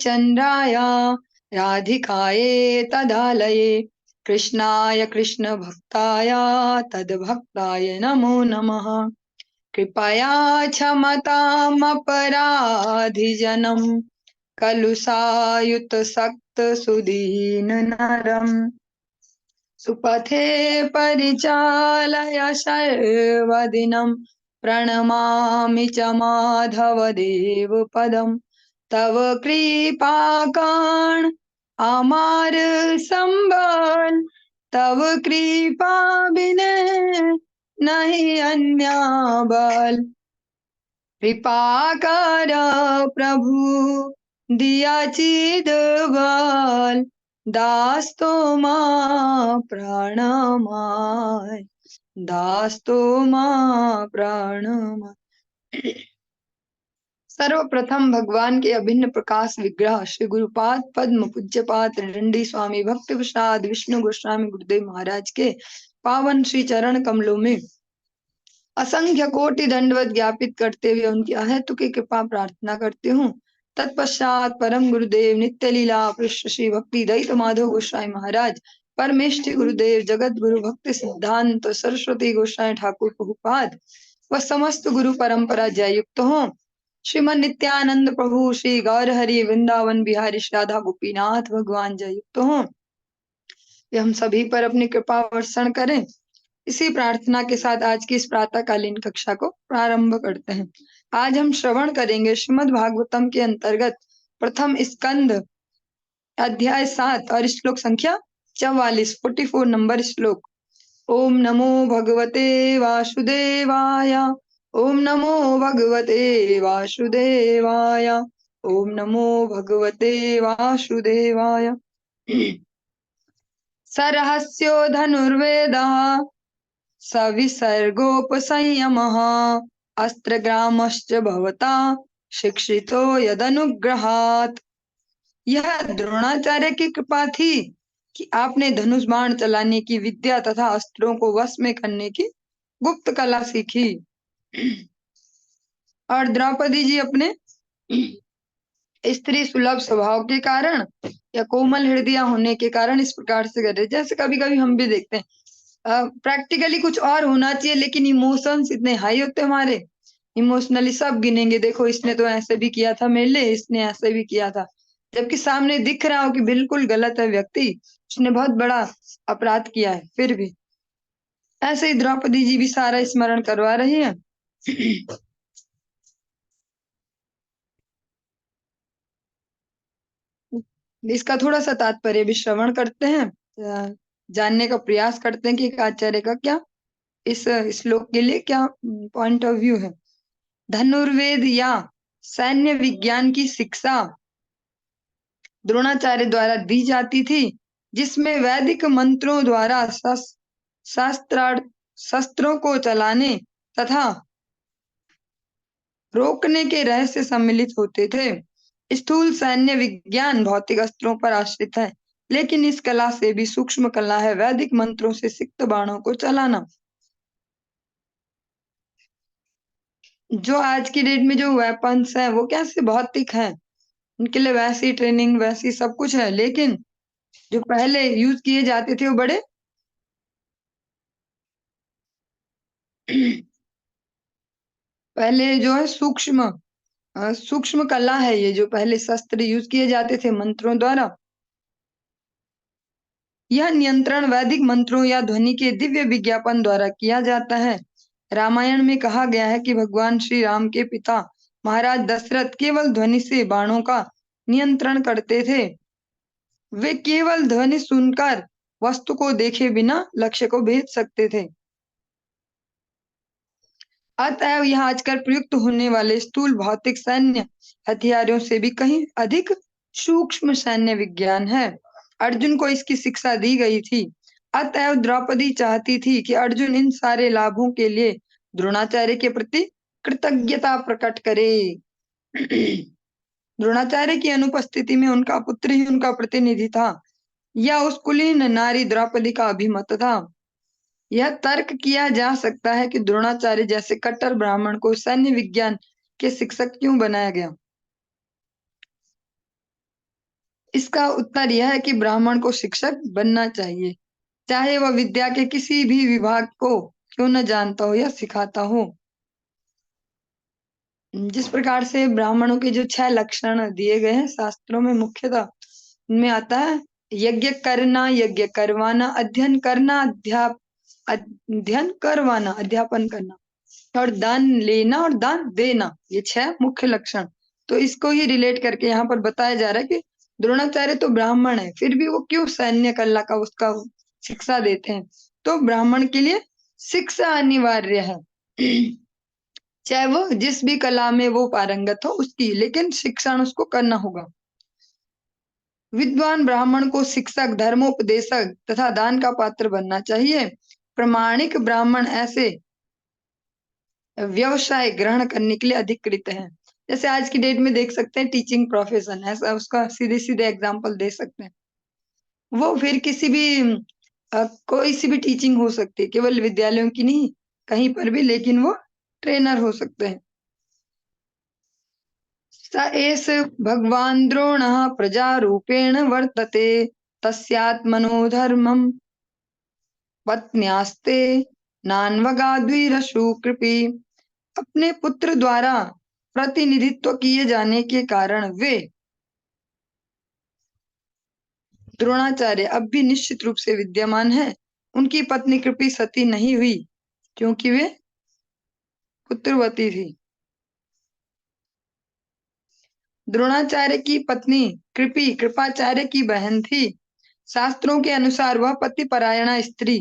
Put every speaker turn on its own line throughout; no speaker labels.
चंद्राय राधिकाये तदालये कृष्णाय कृष्ण भक्ताय तद्भक्ताय नमो नमः। कृपया क्षमतामपराधिजनम् कलुषायुत सक्त सुदीन नरम् सुपथे परिचालय सर्वदिनं प्रणमामि च माधवदेव पदम् तव कृपाकाण अमार संबल तव कृपा बिने नहीं अन्य बल कृपा कर प्रभु दिया चिद बल दास तो मां प्राणमाय दास तो मां प्राणमाय। सर्वप्रथम भगवान के अभिन्न प्रकाश विग्रह श्री गुरुपाद पद्म पूज्यपाद त्रिदंडी स्वामी भक्ति प्रसाद विष्णु गोस्वामी गुरुदेव महाराज के पावन श्री चरण कमलों में असंख्य कोटि दंडवत ज्ञापित करते हुए उनकी अहेतुक कृपा प्रार्थना करती हूँ। तत्पश्चात परम गुरुदेव नित्य लीला पृष्ठ श्री भक्ति दयित माधव गोस्वामी महाराज परमेष्ठि गुरुदेव जगत गुरु भक्ति सिद्धांत सरस्वती गोस्वामी ठाकुर प्रभुपाद व समस्त गुरु परंपरा जय युक्त हो। श्रीमन नित्यानंद प्रभु श्री गौर हरि वृंदावन बिहारी राधा गोपीनाथ भगवान जय युक्त हो। वे हम सभी पर अपनी कृपा वर्षण करें। इसी प्रार्थना के साथ आज की इस प्रातःकालीन कक्षा को प्रारंभ करते हैं। आज हम श्रवण करेंगे श्रीमद् भागवतम के अंतर्गत प्रथम स्कंद अध्याय 7 और श्लोक संख्या 44 नंबर श्लोक। ओम नमो भगवते वासुदेवाय ओम नमो भगवते वासुदेवाय ओम नमो भगवते वासुदेवाय। सरहस्यो धनुर्वेदः सविसर्गोपसंयमः अस्त्रग्रामश्च भवता शिक्षितो यदनुग्रहात्। यह द्रोणाचार्य की कृपा थी कि आपने धनुष बाण चलाने की विद्या तथा अस्त्रों को वश में करने की गुप्त कला सीखी और द्रौपदी जी अपने स्त्री सुलभ स्वभाव के कारण या कोमल हृदय होने के कारण इस प्रकार से कर रहे। जैसे कभी कभी हम भी देखते हैं प्रैक्टिकली कुछ और होना चाहिए लेकिन इमोशंस इतने हाई होते हैं हमारे, इमोशनली सब गिनेंगे, देखो इसने तो ऐसे भी किया था मेरे लिए, इसने ऐसे भी किया था, जबकि सामने दिख रहा हो कि बिल्कुल गलत है व्यक्ति, उसने बहुत बड़ा अपराध किया है, फिर भी ऐसे ही द्रौपदी जी भी सारा स्मरण करवा रही है। इसका थोड़ा सा तात्पर्य भी श्रवण करते हैं, जानने का प्रयास करते हैं कि आचार्य का क्या इस श्लोक के लिए क्या पॉइंट ऑफ व्यू है। धनुर्वेद या सैन्य विज्ञान की शिक्षा द्रोणाचार्य द्वारा दी जाती थी, जिसमें वैदिक मंत्रों द्वारा शस्त्रों को चलाने तथा रोकने के रहस्य सम्मिलित होते थे। स्थूल सैन्य विज्ञान भौतिक अस्त्रों पर आश्रित है, लेकिन इस कला से भी सूक्ष्म कला है वैदिक मंत्रों से सिक्त बाणों को चलाना। जो आज की डेट में जो वेपन्स हैं वो कैसे भौतिक हैं, उनके लिए वैसी ट्रेनिंग वैसी सब कुछ है, लेकिन जो पहले यूज किए जाते थे वो बड़े पहले जो है सूक्ष्म कला है ये, जो पहले शस्त्र यूज किए जाते थे मंत्रों द्वारा। यह नियंत्रण वैदिक मंत्रों या ध्वनि के दिव्य विज्ञापन द्वारा किया जाता है। रामायण में कहा गया है कि भगवान श्री राम के पिता महाराज दशरथ केवल ध्वनि से बाणों का नियंत्रण करते थे। वे केवल ध्वनि सुनकर वस्तु को देखे बिना लक्ष्य को भेज सकते थे। अतएव यह आजकल प्रयुक्त होने वाले स्थूल भौतिक सैन्य हथियारों से भी कहीं अधिक सूक्ष्म सैन्य विज्ञान है। अर्जुन को इसकी शिक्षा दी गई थी। अतएव द्रौपदी चाहती थी कि अर्जुन इन सारे लाभों के लिए द्रोणाचार्य के प्रति कृतज्ञता प्रकट करे। द्रोणाचार्य की अनुपस्थिति में उनका पुत्र ही उनका प्रतिनिधि था। यह उस कुलीन नारी द्रौपदी का अभिमत था। यह तर्क किया जा सकता है कि द्रोणाचार्य जैसे कट्टर ब्राह्मण को सैन्य विज्ञान के शिक्षक क्यों बनाया गया। इसका उत्तर यह है कि ब्राह्मण को शिक्षक बनना चाहिए, चाहे वह विद्या के किसी भी विभाग को क्यों न जानता हो या सिखाता हो। जिस प्रकार से ब्राह्मणों के जो 6 लक्षण दिए गए हैं शास्त्रों में, मुख्यतः इनमें आता है यज्ञ करना, यज्ञ करवाना, अध्ययन करना, अध्ययन करवाना, अध्यापन करना, और दान लेना और दान देना, ये 6 मुख्य लक्षण। तो इसको ही रिलेट करके यहाँ पर बताया जा रहा है कि द्रोणाचार्य तो ब्राह्मण है, फिर भी वो क्यों सैन्य कला का उसका शिक्षा देते हैं। तो ब्राह्मण के लिए शिक्षा अनिवार्य है, चाहे वो जिस भी कला में वो पारंगत हो उसकी, लेकिन शिक्षण उसको करना होगा। विद्वान ब्राह्मण को शिक्षक, धर्मोपदेशक तथा दान का पात्र बनना चाहिए। प्रामाणिक ब्राह्मण ऐसे व्यवसाय ग्रहण करने के लिए अधिकृत हैं। जैसे आज की डेट में देख सकते हैं टीचिंग प्रोफेशन, ऐसा उसका सीधे सीधे एग्जाम्पल दे सकते हैं। वो फिर किसी भी कोई सी भी टीचिंग हो सकती है, केवल विद्यालयों की नहीं, कहीं पर भी, लेकिन वो ट्रेनर हो सकते हैं। स एष भगवान् द्रोणः प्रजारूपेण वर्तते, तस्यात्मनो धर्मं पत्न्यास्ते नान्वगाद्विरशु कृपि। अपने पुत्र द्वारा प्रतिनिधित्व किए जाने के कारण वे द्रोणाचार्य अब भी निश्चित रूप से विद्यमान है। उनकी पत्नी कृपि सती नहीं हुई क्योंकि वे पुत्रवती थी। द्रोणाचार्य की पत्नी कृपि कृपाचार्य की बहन थी। शास्त्रों के अनुसार वह पतिपरायणा स्त्री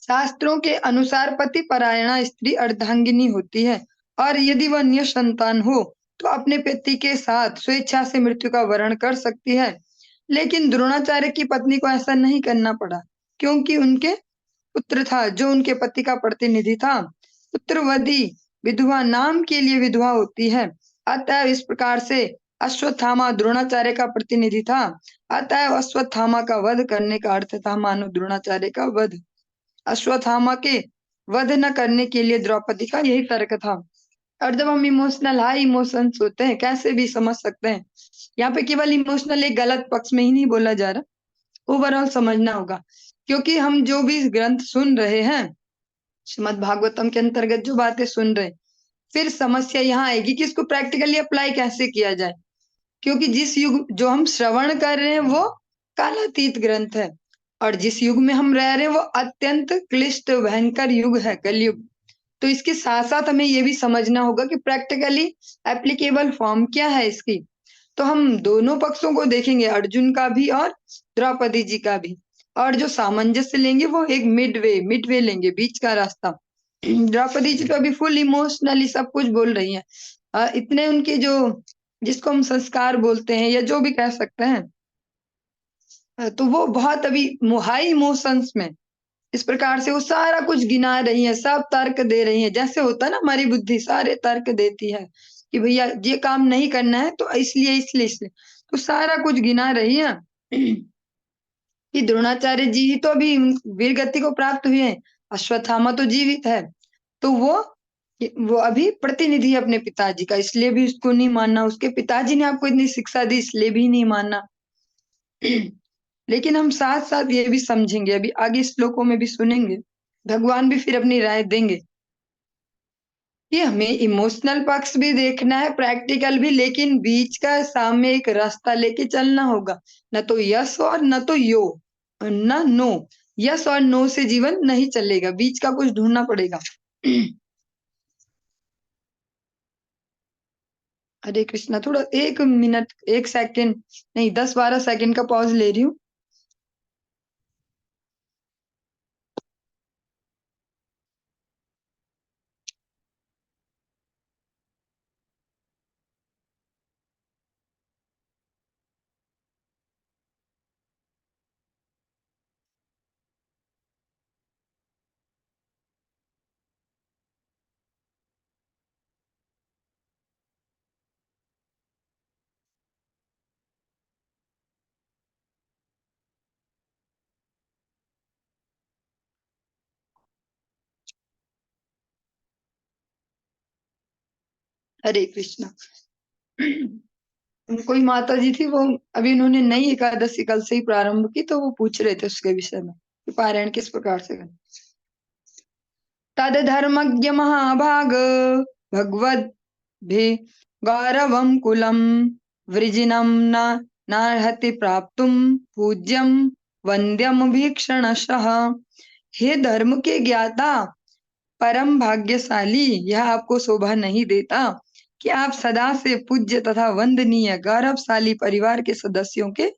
शास्त्रों के अनुसार पतिपरायणा स्त्री अर्धांगिनी होती है, और यदि वह निसंतान हो तो अपने पति के साथ स्वेच्छा से मृत्यु का वरण कर सकती है। लेकिन द्रोणाचार्य की पत्नी को ऐसा नहीं करना पड़ा, क्योंकि उनके पुत्र था जो उनके पति का प्रतिनिधि था। पुत्रवती विधवा नाम के लिए विधवा होती है, अतः इस प्रकार से अश्वत्थामा द्रोणाचार्य का प्रतिनिधि था। अतः अश्वत्थामा का वध करने का अर्थ था मानो द्रोणाचार्य का वध। अश्वत्थामा के वध न करने के लिए द्रौपदी का यही तर्क था। और जब हम इमोशनल, हाई इमोशंस होते हैं, कैसे भी समझ सकते हैं। यहाँ पे केवल इमोशनल एक गलत पक्ष में ही नहीं बोला जा रहा, ओवरऑल समझना होगा। क्योंकि हम जो भी ग्रंथ सुन रहे हैं, श्रीमद् भागवतम के अंतर्गत जो बातें सुन रहे हैं, फिर समस्या यहाँ आएगी कि इसको प्रैक्टिकली अप्लाई कैसे किया जाए। क्योंकि जिस युग जो हम श्रवण कर रहे हैं वो कालातीत ग्रंथ है, और जिस युग में हम रह रहे हैं वो अत्यंत क्लिष्ट भयंकर युग है, कलयुग। तो इसके साथ साथ हमें ये भी समझना होगा कि प्रैक्टिकली एप्लीकेबल फॉर्म क्या है इसकी। तो हम दोनों पक्षों को देखेंगे, अर्जुन का भी और द्रौपदी जी का भी, और जो सामंजस्य लेंगे वो एक मिड वे लेंगे, बीच का रास्ता। द्रौपदी जी तो अभी फुल इमोशनली सब कुछ बोल रही हैं। इतने उनके जो, जिसको हम संस्कार बोलते हैं या जो भी कह सकते हैं, तो वो बहुत अभी हाई इमोशंस में, इस प्रकार से वो सारा कुछ गिना रही है, सब तर्क दे रही है। जैसे होता है ना, हमारी बुद्धि सारे तर्क देती है कि भैया ये काम नहीं करना है तो इसलिए इसलिए इसलिए, तो सारा कुछ गिना रही है। कि द्रोणाचार्य जी ही तो अभी वीर गति को प्राप्त हुए हैं, अश्वत्थामा तो जीवित है। तो वो अभी प्रतिनिधि है अपने पिताजी का, इसलिए भी उसको नहीं मानना। उसके पिताजी ने आपको इतनी शिक्षा दी, इसलिए भी नहीं मानना। लेकिन हम साथ साथ ये भी समझेंगे, अभी आगे श्लोकों में भी सुनेंगे, भगवान भी फिर अपनी राय देंगे कि हमें इमोशनल पक्ष भी देखना है, प्रैक्टिकल भी, लेकिन बीच का सामने एक रास्ता लेके चलना होगा। न तो यस और न तो यो, न नो। यस और नो से जीवन नहीं चलेगा, बीच का कुछ ढूंढना पड़ेगा। हरे कृष्णा, थोड़ा 1 मिनट 1 सेकंड नहीं, 10-12 सेकंड का पॉज ले रही हूँ। हरे कृष्णा। कोई माता जी थी, वो अभी उन्होंने नई एकादशी कल से ही प्रारंभ की, तो वो पूछ रहे थे उसके विषय में कि पारायण किस प्रकार से करें। तद धर्मज्ञ महाभाग भगवद भी गौरवम कुलम वृजिनम न नार्हति प्राप्तुम पूज्यम वंद्यम भीक्षणशः। हे धर्म के ज्ञाता, परम भाग्यशाली, यह आपको शोभा नहीं देता कि आप सदा से पूज्य तथा वंदनीय गौरवशाली परिवार के सदस्यों के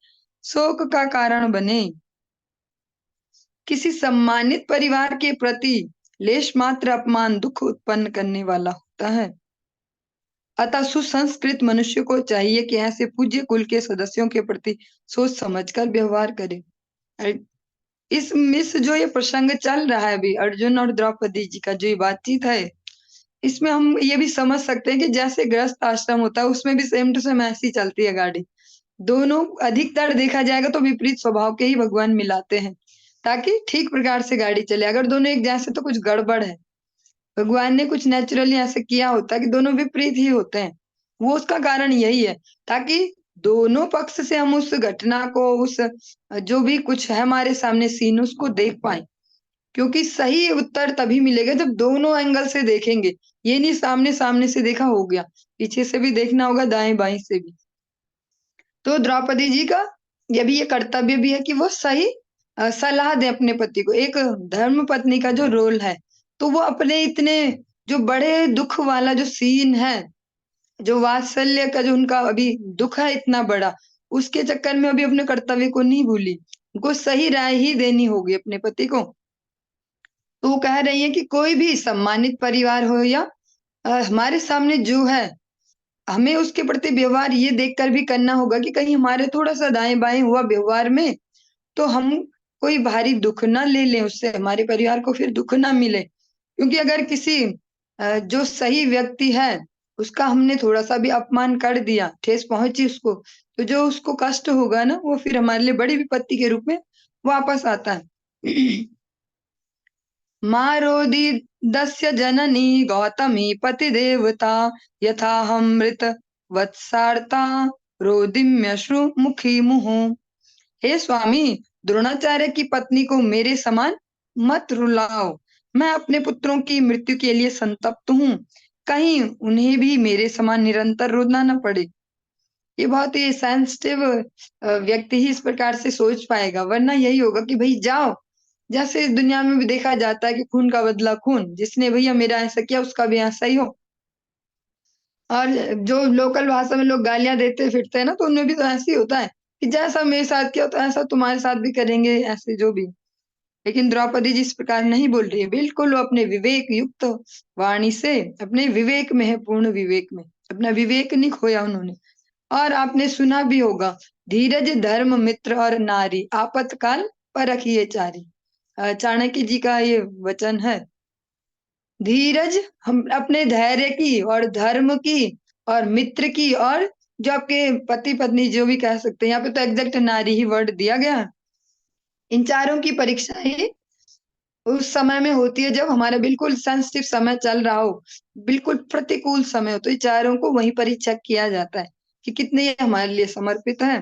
शोक का कारण बने। किसी सम्मानित परिवार के प्रति लेश मात्र अपमान दुख उत्पन्न करने वाला होता है। अतः सुसंस्कृत मनुष्य को चाहिए कि ऐसे पूज्य कुल के सदस्यों के प्रति सोच समझकर व्यवहार करे। इस जो ये प्रसंग चल रहा है अभी, अर्जुन और द्रौपदी जी का जो ये बातचीत है, इसमें हम ये भी समझ सकते हैं कि जैसे गृहस्थ आश्रम होता है उसमें भी सेम टू सेम ऐसी चलती है गाड़ी। दोनों अधिकतर देखा जाएगा तो विपरीत स्वभाव के ही भगवान मिलाते हैं ताकि ठीक प्रकार से गाड़ी चले। अगर दोनों एक जैसे तो कुछ गड़बड़ है। भगवान ने कुछ नेचुरली ऐसे किया होता है कि दोनों विपरीत ही होते हैं। वो उसका कारण यही है ताकि दोनों पक्ष से हम उस घटना को, उस जो भी कुछ है हमारे सामने सीन, उसको देख पाए। क्योंकि सही उत्तर तभी मिलेगा जब दोनों एंगल से देखेंगे। ये नहीं सामने सामने से देखा हो गया, पीछे से भी देखना होगा, दाएं बाएं से भी। तो द्रौपदी जी का ये भी ये कर्तव्य भी है कि वो सही सलाह दे अपने पति को। एक धर्म पत्नी का जो रोल है, तो वो अपने इतने जो बड़े दुख वाला जो सीन है, जो वात्सल्य का जो उनका अभी दुख है इतना बड़ा, उसके चक्कर में अभी अपने कर्तव्य को नहीं भूली। उनको सही राय ही देनी होगी अपने पति को। तो वो कह रही है कि कोई भी सम्मानित परिवार हो या हमारे सामने जो है, हमें उसके प्रति व्यवहार ये देखकर भी करना होगा कि कहीं हमारे थोड़ा सा दाएं बाएं हुआ व्यवहार में तो हम कोई भारी दुख ना ले लें, उससे हमारे परिवार को फिर दुख ना मिले। क्योंकि अगर किसी जो सही व्यक्ति है उसका हमने थोड़ा सा भी अपमान कर दिया, ठेस पहुंची उसको, तो जो उसको कष्ट होगा ना, वो फिर हमारे लिए बड़ी विपत्ति के रूप में वापस आता है। मारोदी दस्य जननी गौतमी पतिदेवता यथाहमृत वत्सार्ता रोदिम्यश्रु मुखी मुहु। हे स्वामी, द्रोणाचार्य की पत्नी को मेरे समान मत रुलाओ। मैं अपने पुत्रों की मृत्यु के लिए संतप्त हूँ, कहीं उन्हें भी मेरे समान निरंतर रोना न पड़े। ये बहुत ही सेंसिटिव व्यक्ति ही इस प्रकार से सोच पाएगा, वरना यही होगा कि भाई जाओ। जैसे इस दुनिया में भी देखा जाता है कि खून का बदला खून, जिसने भैया मेरा ऐसा किया उसका भी ऐसा ही हो। और जो लोकल भाषा में लोग गालियां देते फिरते हैं ना, तो उनमें भी तो ऐसे ही होता है कि जैसा मेरे साथ किया तो ऐसा तुम्हारे साथ भी करेंगे, ऐसे जो भी। लेकिन द्रौपदी जी इस प्रकार नहीं बोल रही है, बिल्कुल वो अपने विवेक युक्त वाणी से, अपने विवेक में है, पूर्ण विवेक में, अपना विवेक नहीं खोया उन्होंने। और आपने सुना भी होगा, धीरज धर्म मित्र और नारी आपतकाल परखिए चारी। चाणक्य जी का ये वचन है। धीरज हम अपने धैर्य की और धर्म की और मित्र की और जो आपके पति पत्नी जो भी कह सकते हैं, यहाँ पे तो एग्जैक्ट नारी ही वर्ड दिया गया है। इन चारों की परीक्षा ही उस समय में होती है जब हमारा बिल्कुल सेंसिटिव समय चल रहा हो, बिल्कुल प्रतिकूल समय हो, तो ये चारों को वही परीक्षा किया जाता है कि कितने ये हमारे लिए समर्पित है।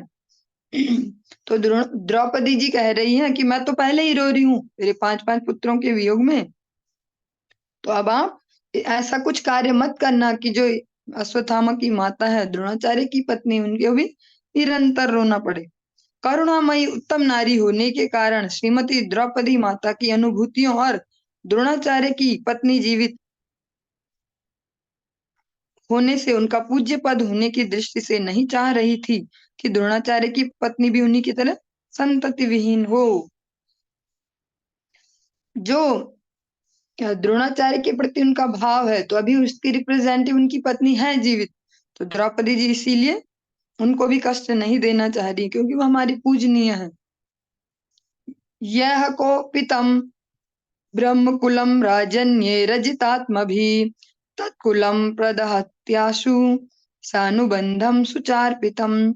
तो द्रौपदी जी कह रही हैं कि मैं तो पहले ही रो रही हूँ मेरे 5 पुत्रों के वियोग में, तो अब आप ऐसा कुछ कार्य मत करना कि जो अश्वत्थामा की माता है, द्रोणाचार्य की पत्नी, उनके भी निरंतर रोना पड़े। करुणामयी उत्तम नारी होने के कारण श्रीमती द्रौपदी माता की अनुभूतियों और द्रोणाचार्य की पत्नी जीवित होने से उनका पूज्य पद होने की दृष्टि से नहीं चाह रही थी कि द्रोणाचार्य की पत्नी भी उन्हीं की तरह संतति विहीन हो। जो द्रोणाचार्य के प्रति उनका भाव है, तो अभी उसकी रिप्रेजेंटेटिव उनकी पत्नी है जीवित, तो द्रौपदी जी इसीलिए उनको भी कष्ट नहीं देना चाह रही, क्योंकि वो हमारी पूजनीय है। यह कोपितम ब्रह्मकुलम राजन्ये रजितात्मभि तत्कुलम प्रदहत्याशु सानुबंधम सुचार्पितम।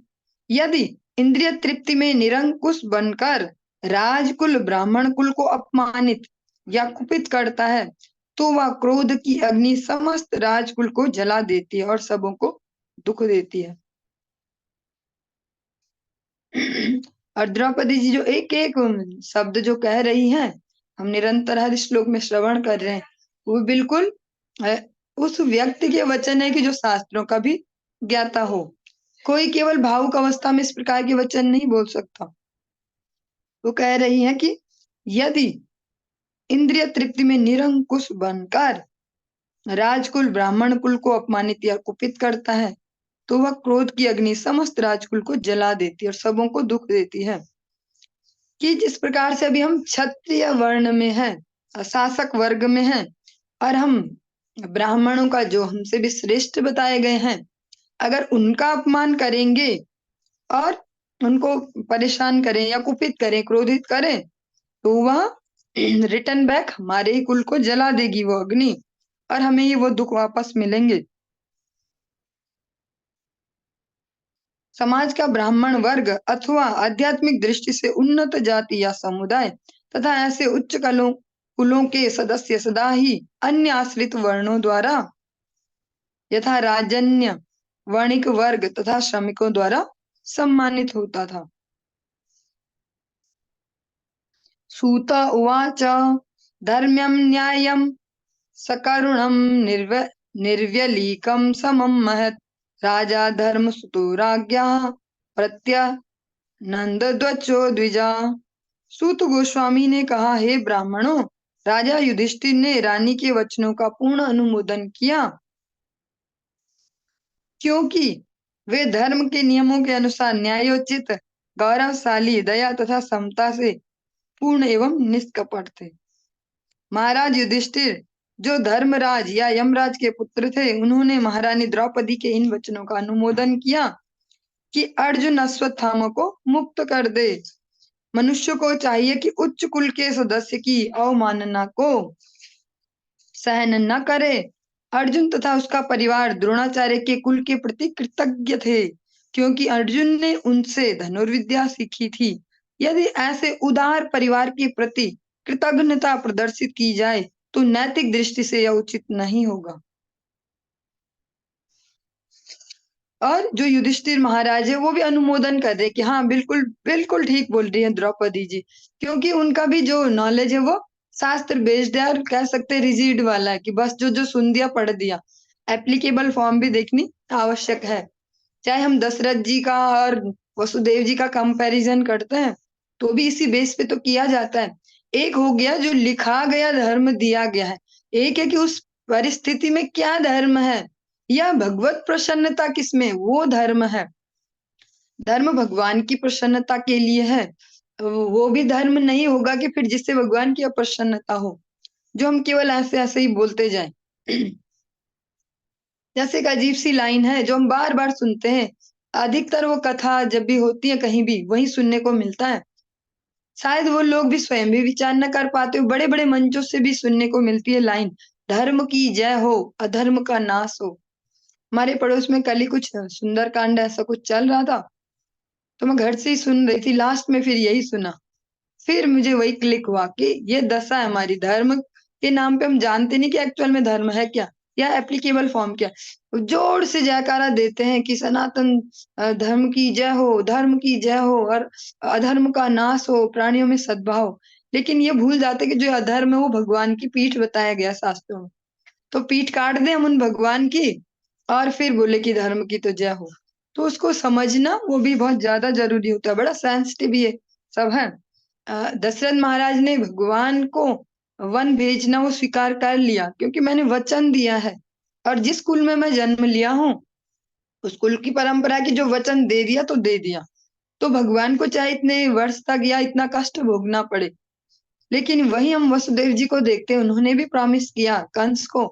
यदि इंद्रिय तृप्ति में निरंकुश बनकर राजकुल ब्राह्मण कुल को अपमानित या कुपित करता है, तो वह क्रोध की अग्नि समस्त राजकुल को जला देती है और सबों को दुख देती है। और द्रौपदी जी जो एक एक शब्द जो कह रही हैं, हम निरंतर हर श्लोक में श्रवण कर रहे हैं, वो बिल्कुल अ, उस व्यक्ति के वचन है कि जो शास्त्रों का भी ज्ञाता हो। कोई केवल भावुक अवस्था में इस प्रकार के वचन नहीं बोल सकता। वो कह रही है कि यदि इंद्रिय तृप्ति में निरंकुश बनकर राजकुल ब्राह्मण कुल को अपमानित या कुपित करता है, तो वह क्रोध की अग्नि समस्त राजकुल को जला देती है और सबों को दुख देती है। कि जिस प्रकार से अभी हम क्षत्रिय वर्ण में हैं, शासक वर्ग में हैं, और हम ब्राह्मणों का जो हमसे भी श्रेष्ठ बताए गए हैं, अगर उनका अपमान करेंगे और उनको परेशान करें या कुपित करें, क्रोधित करें, तो वह रिटर्न बैक हमारे ही कुल को जला देगी वो अग्नि, और हमें ही वो दुख वापस मिलेंगे। समाज का ब्राह्मण वर्ग अथवा आध्यात्मिक दृष्टि से उन्नत जाति या समुदाय तथा ऐसे उच्च कुलों के सदस्य सदा ही अन्य आश्रित वर्णों द्वारा यथा राजन्य वणिक वर्ग तथा श्रमिकों द्वारा सम्मानित होता था। सूत उवाच धर्म्यं न्यायं सकरुणं निर्व्यलीकं समं महत् राजा धर्मसुतो राज्ञः प्रत्यनंदध्वजो द्विजा। सूत गोस्वामी ने कहा, हे ब्राह्मणों, राजा युधिष्ठिर ने रानी के वचनों का पूर्ण अनुमोदन किया, क्योंकि वे धर्म के नियमों के अनुसार न्यायोचित, गौरवशाली, दया तथा समता से पूर्ण एवं निष्कपट थे। महाराज युधिष्ठिर जो धर्मराज या यमराज के पुत्र थे, उन्होंने महारानी द्रौपदी के इन वचनों का अनुमोदन किया कि अर्जुन अश्वत्थामा को मुक्त कर दे। मनुष्य को चाहिए कि उच्च कुल के सदस्य की अवमानना को सहन न करे। अर्जुन तथा उसका परिवार द्रोणाचार्य के कुल के प्रति कृतज्ञ थे, क्योंकि अर्जुन ने उनसे धनुर्विद्या सीखी थी। यदि ऐसे उदार परिवार के प्रति कृतज्ञता प्रदर्शित की जाए, तो नैतिक दृष्टि से यह उचित नहीं होगा। और जो युधिष्ठिर महाराज है, वो भी अनुमोदन कर रहे कि हाँ, बिल्कुल बिल्कुल ठीक बोल रही है द्रौपदी जी, क्योंकि उनका भी जो नॉलेज है वो शास्त्र बेस्ड है, और कह सकते हैं रिजिड वाला है कि बस जो जो सुन दिया पढ़ दिया। एप्लीकेबल फॉर्म भी देखनी आवश्यक है। चाहे हम दशरथ जी का और वसुदेव जी का कंपैरिजन करते हैं, तो भी इसी बेस पे तो किया जाता है। एक हो गया जो लिखा गया धर्म दिया गया है, एक है कि उस परिस्थिति में क्या धर्म है, या भगवत प्रसन्नता किसमें, वो धर्म है। धर्म भगवान की प्रसन्नता के लिए है, वो भी धर्म नहीं होगा कि फिर जिससे भगवान की अप्रसन्नता हो, जो हम केवल ऐसे ऐसे ही बोलते जाएं। जैसे एक अजीब सी लाइन है जो हम बार बार सुनते हैं, अधिकतर वो कथा जब भी होती है कहीं भी वही सुनने को मिलता है। शायद वो लोग भी स्वयं भी विचार न कर पाते हो, बड़े बड़े मंचों से भी सुनने को मिलती है लाइन, धर्म की जय हो, अधर्म का नाश हो। हमारे पड़ोस में कल ही कुछ सुंदरकांड ऐसा कुछ चल रहा था, तो मैं घर से ही सुन रही थी, लास्ट में फिर यही सुना, फिर मुझे वही क्लिक हुआ कि ये दशा है हमारी। धर्म के नाम पे हम जानते नहीं कि एक्चुअल में धर्म है क्या, या एप्लीकेबल फॉर्म क्या। जोर से जयकारा देते हैं कि सनातन धर्म की जय हो, धर्म की जय हो, और अधर्म का नाश हो, प्राणियों में सद्भाव। लेकिन ये भूल जाते कि जो अधर्म है वो भगवान की पीठ बताया गया शास्त्रों में, तो पीठ काट दे हम उन भगवान की, और फिर बोले कि धर्म की तो जय हो। तो उसको समझना वो भी बहुत ज्यादा जरूरी होता है, बड़ा सेंसिटिव ये सब है। दशरथ महाराज ने भगवान को वन भेजना वो स्वीकार कर लिया, क्योंकि मैंने वचन दिया है, और जिस कुल में मैं जन्म लिया हूँ उस कुल की परंपरा की जो वचन दे दिया तो दे दिया। तो भगवान को चाहे इतने वर्ष तक या इतना कष्ट भोगना पड़े। लेकिन वही हम वसुदेव जी को देखते हैं, उन्होंने भी प्रॉमिस किया कंस को,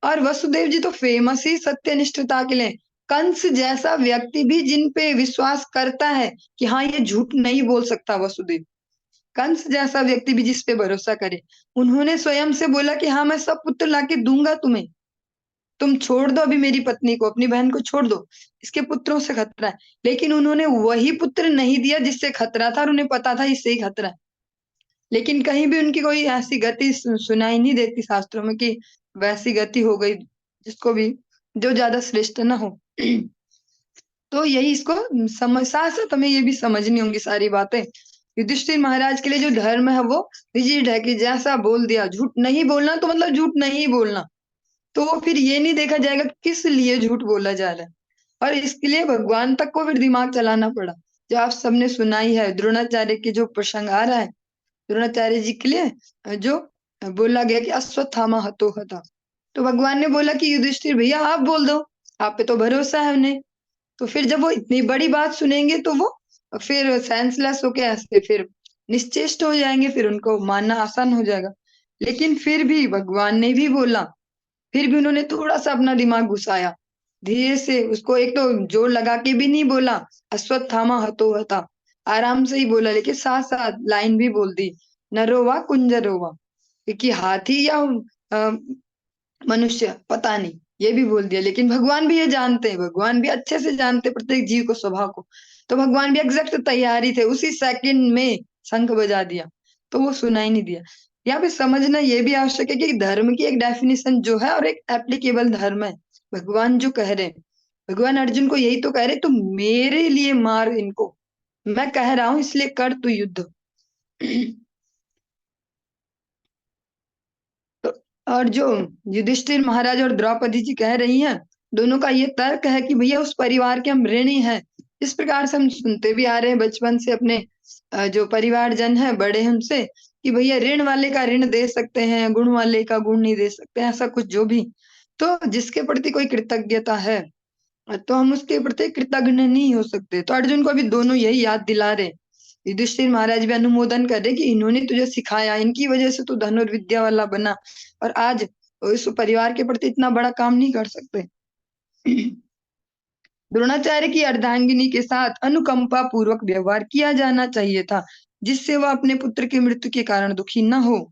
और वसुदेव जी तो फेमस ही सत्यनिष्ठता के लिए। कंस जैसा व्यक्ति भी जिन पे विश्वास करता है कि हाँ ये झूठ नहीं बोल सकता वसुदेव, कंस जैसा व्यक्ति भी जिस पे भरोसा करे, उन्होंने स्वयं से बोला कि हाँ मैं सब पुत्र लाके दूंगा तुम्हें, तुम छोड़ दो अभी मेरी पत्नी को, अपनी बहन को छोड़ दो, इसके पुत्रों से खतरा है। लेकिन उन्होंने वही पुत्र नहीं दिया जिससे खतरा था, और उन्हें पता था इससे ही खतरा है। लेकिन कहीं भी उनकी कोई ऐसी गति सुनाई नहीं देती शास्त्रों में कि वैसी गति हो गई जिसको भी जो ज्यादा श्रेष्ठ ना हो। तो यही इसको समझ, साथ साथ हमें ये भी समझनी होंगी सारी बातें। युधिष्ठिर महाराज के लिए जो धर्म है वो रिजिड है कि जैसा बोल दिया, झूठ नहीं बोलना तो मतलब झूठ नहीं बोलना। तो फिर ये नहीं देखा जाएगा कि किस लिए झूठ बोला जा रहा है। और इसके लिए भगवान तक को फिर दिमाग चलाना पड़ा। जो आप सबने सुनाई है द्रोणाचार्य के जो प्रसंग आ रहा है, द्रोणाचार्य जी के लिए जो बोला गया कि अश्वत्थामा हतो हता, तो भगवान ने बोला कि युधिष्ठिर भैया आप बोल दो, आप पे तो भरोसा है उन्हें। तो फिर जब वो इतनी बड़ी बात सुनेंगे तो वो फिर सेंसलेस होके ऐसे फिर निश्चेष्ट हो जाएंगे, फिर उनको मानना आसान हो जाएगा। लेकिन फिर भी भगवान ने भी बोला, फिर भी उन्होंने थोड़ा सा अपना दिमाग घुसाया, धीरे से उसको एक तो जोर लगा के भी नहीं बोला अश्वत्थामा हतो हता, आराम से ही बोला, लेकिन साथ साथ लाइन भी बोल दी, नरोवा कुंजरोवा, क्योंकि हाथी या मनुष्य पता नहीं, ये भी बोल दिया। लेकिन भगवान भी ये जानते हैं, भगवान भी अच्छे से जानते हैं प्रत्येक जीव को, स्वभाव को। तो भगवान भी एग्जैक्ट तैयारी थे, उसी सेकंड में शंख बजा दिया, तो वो सुनाई नहीं दिया। यहाँ पे समझना ये भी आवश्यक है कि धर्म की एक डेफिनेशन जो है और एक एप्लीकेबल धर्म है। भगवान जो कह रहे हैं, भगवान अर्जुन को यही तो कह रहे, तो मेरे लिए मार इनको, मैं कह रहा हूं इसलिए कर तू युद्ध। तो और जो युधिष्ठिर महाराज और द्रौपदी जी कह रही हैं, दोनों का ये तर्क है कि भैया उस परिवार के हम ऋणी हैं। इस प्रकार से हम सुनते भी आ रहे हैं बचपन से अपने जो परिवार जन है बड़े हमसे, कि भैया ऋण वाले का ऋण दे सकते हैं, गुण वाले का गुण नहीं दे सकते, ऐसा कुछ जो भी। तो जिसके प्रति कोई कृतज्ञता है तो हम उसके प्रति कृतज्ञ नहीं हो सकते। तो अर्जुन को अभी दोनों यही याद दिला रहे। युधिष्ठिर महाराज भी अनुमोदन कर रहे कि इन्होंने तुझे सिखाया, इनकी वजह से तू धनुर्विद्या वाला बना, और आज इस परिवार के प्रति इतना बड़ा काम नहीं कर सकते। द्रोणाचार्य की अर्धांगिनी के साथ अनुकंपा पूर्वक व्यवहार किया जाना चाहिए था, जिससे वह अपने पुत्र की मृत्यु के कारण दुखी न हो।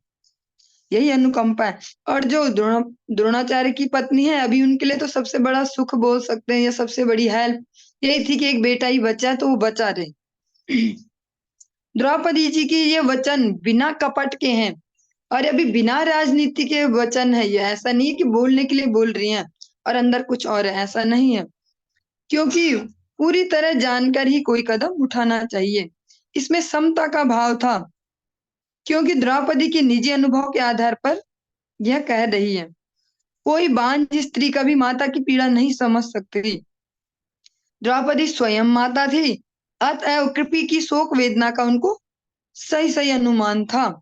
यही अनुकंपा है। और जो द्रोणाचार्य की पत्नी है, अभी उनके लिए तो सबसे बड़ा सुख बोल सकते हैं या सबसे बड़ी हेल्प यही थी कि एक बेटा ही बचा है, तो वो बचा रहे। द्रौपदी जी की ये वचन बिना कपट के हैं, और अभी बिना राजनीति के वचन है ये, ऐसा नहीं है कि बोलने के लिए बोल रही हैं और अंदर कुछ और है, ऐसा नहीं है। क्योंकि पूरी तरह जानकर ही कोई कदम उठाना चाहिए। इसमें समता का भाव था, क्योंकि द्रौपदी के निजी अनुभव के आधार पर यह कह रही है। कोई बांझ स्त्री कभी माता की पीड़ा नहीं समझ सकती। द्रौपदी स्वयं माता थी, अतएव कृपी की शोक वेदना का उनको सही सही अनुमान था।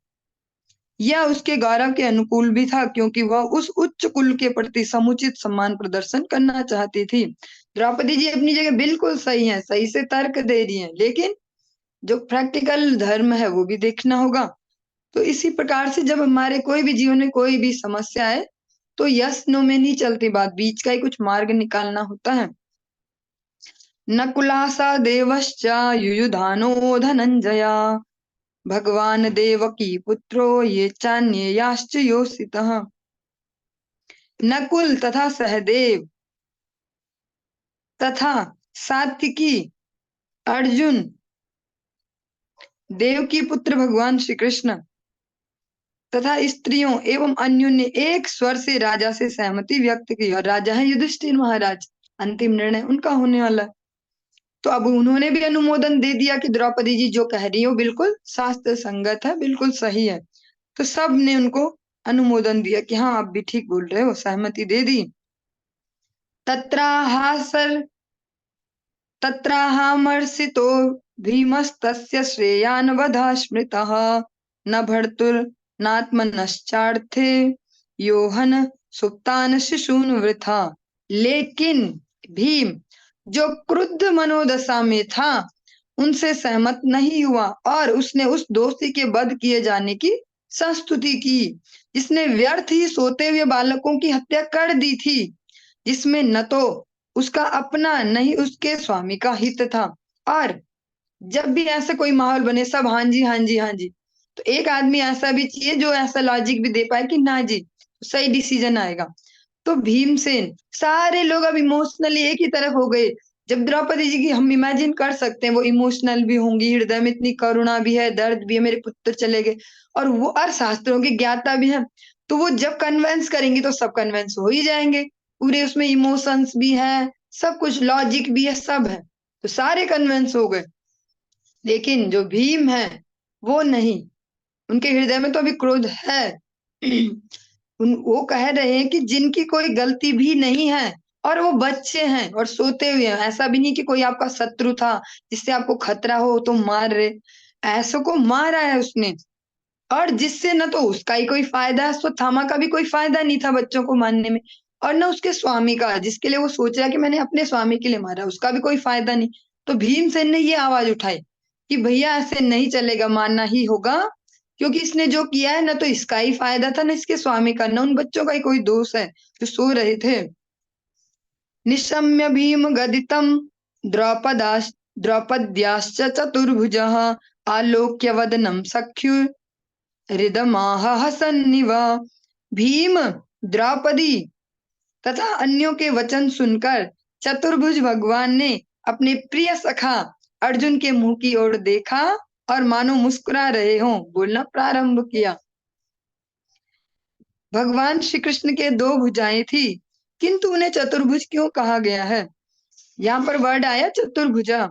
यह उसके गौरव के अनुकूल भी था, क्योंकि वह उस उच्च कुल के प्रति समुचित सम्मान प्रदर्शन करना चाहती थी। द्रौपदी जी अपनी जगह बिल्कुल सही है, सही से तर्क दे रही हैं, लेकिन जो प्रैक्टिकल धर्म है वो भी देखना होगा। तो इसी प्रकार से जब हमारे कोई भी जीवन में कोई भी समस्या है, तो यस नो में नहीं चलती बात, बीच का ही कुछ मार्ग निकालना होता है। नकुलासा देवश्च युयुधानो धनंजया भगवान देवकी पुत्रो ये चान्येयाश्च योषितः। नकुल तथा सहदेव तथा सात्विकी, अर्जुन, देवकी पुत्र भगवान श्री कृष्ण तथा स्त्रियों एवं अन्यों ने एक स्वर से राजा से सहमति व्यक्त की, और राजा है युधिष्ठिर महाराज, अंतिम निर्णय उनका होने वाला है। तो अब उन्होंने भी अनुमोदन दे दिया कि द्रौपदी जी जो कह रही हो बिल्कुल शास्त्र संगत है, बिल्कुल सही है। तो सब ने उनको अनुमोदन दिया कि हाँ आप भी ठीक बोल रहे हो, सहमति दे दी। तत्राहासर तत्राहामर्षितो भीमस्तस्य श्रेयान् वधा स्मृतः न भर्तुर्नात्मनश्चार्थे योहन सुप्तान शिशून् वृथा। लेकिन भीम जो क्रुद्ध मनोदशा में था उनसे सहमत नहीं हुआ, और उसने उस दोस्ती के वध किए जाने की संस्तुति की जिसने व्यर्थ ही सोते हुए बालकों की हत्या कर दी थी, जिसमें न तो उसका अपना नहीं उसके स्वामी का हित था। और जब भी ऐसा कोई माहौल बने सब हाँ जी हाँ जी हाँ जी, तो एक आदमी ऐसा भी चाहिए जो ऐसा लॉजिक भी दे पाए कि ना जी सही डिसीजन आएगा। तो भीमसेन, सारे लोग अब इमोशनली एक ही तरफ हो गए। जब द्रौपदी जी की हम इमेजिन कर सकते हैं, वो इमोशनल भी होंगी, हृदय में इतनी करुणा भी है, दर्द भी है, मेरे पुत्र चले गए, और वो और शास्त्रों की ज्ञाता भी है, तो वो जब कन्वेंस करेंगी तो सब कन्वेंस हो ही जाएंगे। पूरे उसमें इमोशंस भी है, सब कुछ लॉजिक भी है, सब है। तो सारे कन्विंस हो गए। लेकिन जो भीम है वो नहीं, उनके हृदय में तो अभी क्रोध है। वो कह रहे हैं कि जिनकी कोई गलती भी नहीं है और वो बच्चे हैं और सोते हुए हैं, ऐसा भी नहीं कि कोई आपका शत्रु था जिससे आपको खतरा हो तो मार रहे, ऐसों को मारा है उसने, और जिससे न तो उसका ही कोई फायदा है, अश्वत्थामा का भी कोई फायदा नहीं था बच्चों को मारने में, और न उसके स्वामी का, जिसके लिए वो सोच रहा है कि मैंने अपने स्वामी के लिए मारा, उसका भी कोई फायदा नहीं। तो भीमसेन ने ये आवाज उठाई कि भैया ऐसे नहीं चलेगा, मारना ही होगा, क्योंकि इसने जो किया है न तो इसका ही फायदा था न इसके स्वामी का, न उन बच्चों का ही कोई दोष है जो सो रहे थे। निशम्य भीम गदितम द्रौपद्याश्च चतुर्भुजः आलोक्य वदनम सख्यु हृदमाह हसन्निव। भीम, द्रौपदी तथा अन्यों के वचन सुनकर चतुर्भुज भगवान ने अपने प्रिय सखा अर्जुन के मुंह की ओर देखा और मानो मुस्कुरा रहे हों बोलना प्रारंभ किया। भगवान श्री कृष्ण के दो भुजाएं थी, किंतु उन्हें चतुर्भुज क्यों कहा गया है? यहाँ पर वर्ड आया चतुर्भुजा।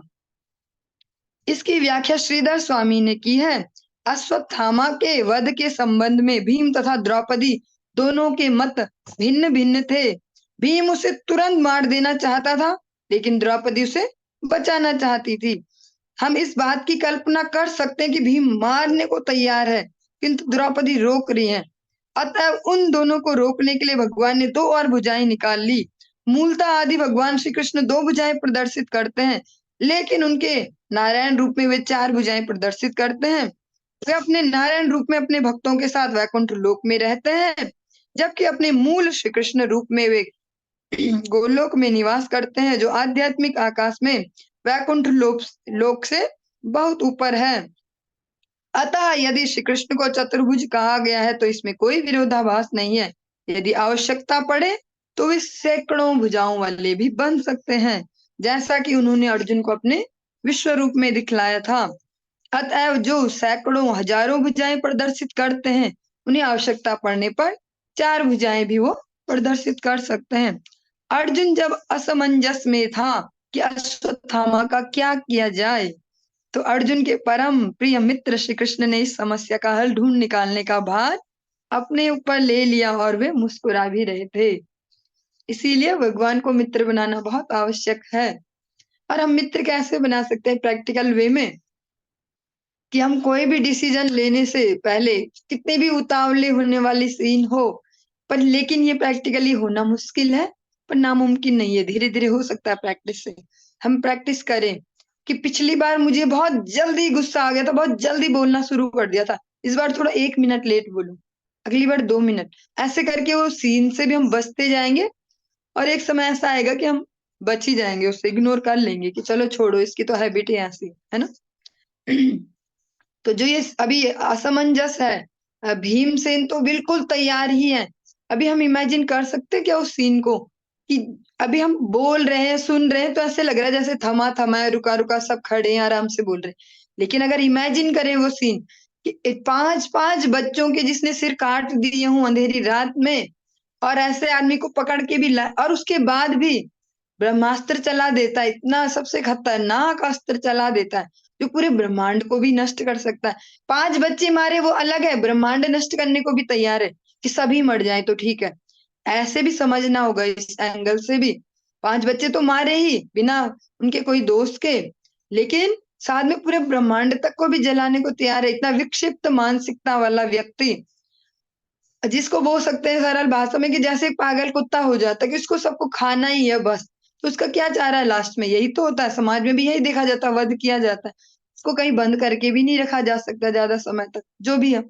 इसकी व्याख्या श्रीधर स्वामी ने की है। अश्वत्थामा के वध के संबंध में भीम तथा द्रौपदी दोनों के मत भिन्न भिन्न थे। भीम उसे तुरंत मार देना चाहता था, लेकिन द्रौपदी उसे बचाना चाहती थी। हम इस बात की कल्पना कर सकते हैं कि भीम मारने को तैयार है, किंतु द्रौपदी रोक रही है। अतः उन दोनों को रोकने के लिए भगवान ने दो और भुजाएं निकाल ली। मूलतः आदि भगवान श्री कृष्ण दो भुजाएं प्रदर्शित करते हैं, लेकिन उनके नारायण रूप में वे चार भुजाएं प्रदर्शित करते हैं। वे अपने नारायण रूप में अपने भक्तों के साथ वैकुंठ लोक में रहते हैं, जबकि अपने मूल श्री कृष्ण रूप में वे गोलोक में निवास करते हैं, जो आध्यात्मिक आकाश में वैकुंठ लोक से बहुत ऊपर है। अतः यदि श्री कृष्ण को चतुर्भुज कहा गया है तो इसमें कोई विरोधाभास नहीं है। यदि आवश्यकता पड़े तो वे सैकड़ों भुजाओं वाले भी बन सकते हैं, जैसा कि उन्होंने अर्जुन को अपने विश्व रूप में दिखलाया था। अतएव जो सैकड़ों हजारों भुजाएं प्रदर्शित करते हैं, उन्हें आवश्यकता पड़ने पर चार भुजाएं भी वो प्रदर्शित कर सकते हैं। अर्जुन जब असमंजस में था कि अश्वत्थामा का क्या किया जाए, तो अर्जुन के परम प्रिय मित्र श्री कृष्ण ने इस समस्या का हल ढूंढ निकालने का भार अपने ऊपर ले लिया और वे मुस्कुरा भी रहे थे। इसीलिए भगवान को मित्र बनाना बहुत आवश्यक है। और हम मित्र कैसे बना सकते हैं? प्रैक्टिकल वे में, कि हम कोई भी डिसीजन लेने से पहले कितने भी उतावले होने वाली सीन हो, पर लेकिन ये प्रैक्टिकली होना मुश्किल है, पर नामुमकिन नहीं है, धीरे धीरे हो सकता है प्रैक्टिस से। हम प्रैक्टिस करें कि पिछली बार मुझे बहुत जल्दी गुस्सा आ गया था, बहुत जल्दी बोलना शुरू कर दिया था, इस बार थोड़ा 1 मिनट लेट बोलूं, अगली बार 2 मिनट, ऐसे करके वो सीन से भी हम बचते जाएंगे। और एक समय ऐसा आएगा कि हम बच ही जाएंगे, उससे इग्नोर कर लेंगे कि चलो छोड़ो, इसकी तो हैबिट ही ऐसी है ना। तो जो ये अभी असमंजस है, भीमसेन तो बिल्कुल तैयार ही है। अभी हम इमेजिन कर सकते हैं क्या उस सीन को, कि अभी हम बोल रहे हैं, सुन रहे हैं, तो ऐसे लग रहा है जैसे थमा थमा है, रुका रुका, सब खड़े हैं, आराम से बोल रहे हैं। लेकिन अगर इमेजिन करें वो सीन कि पांच पांच बच्चों के जिसने सिर काट दिए हों अंधेरी रात में, और ऐसे आदमी को पकड़ के भी और उसके बाद भी ब्रह्मास्त्र चला देता है, इतना सबसे खतरनाक अस्त्र चला देता है जो पूरे ब्रह्मांड को भी नष्ट कर सकता है। 5 बच्चे मारे वो अलग है, ब्रह्मांड नष्ट करने को भी तैयार है कि सभी मर जाए तो ठीक है, ऐसे भी समझना होगा इस एंगल से भी। 5 बच्चे तो मारे ही बिना उनके कोई दोस्त के, लेकिन साथ में पूरे ब्रह्मांड तक को भी जलाने को तैयार है। इतना विक्षिप्त मानसिकता वाला व्यक्ति, जिसको बोल सकते हैं सरल भाषा में कि जैसे एक पागल कुत्ता हो जाता है कि उसको सबको खाना ही है बस, तो उसका क्या चाह रहा है लास्ट में? यही तो होता है, समाज में भी यही देखा जाता है, वध किया जाता है। उसको कहीं बंद करके भी नहीं रखा जा सकता ज्यादा समय तक, जो भी है,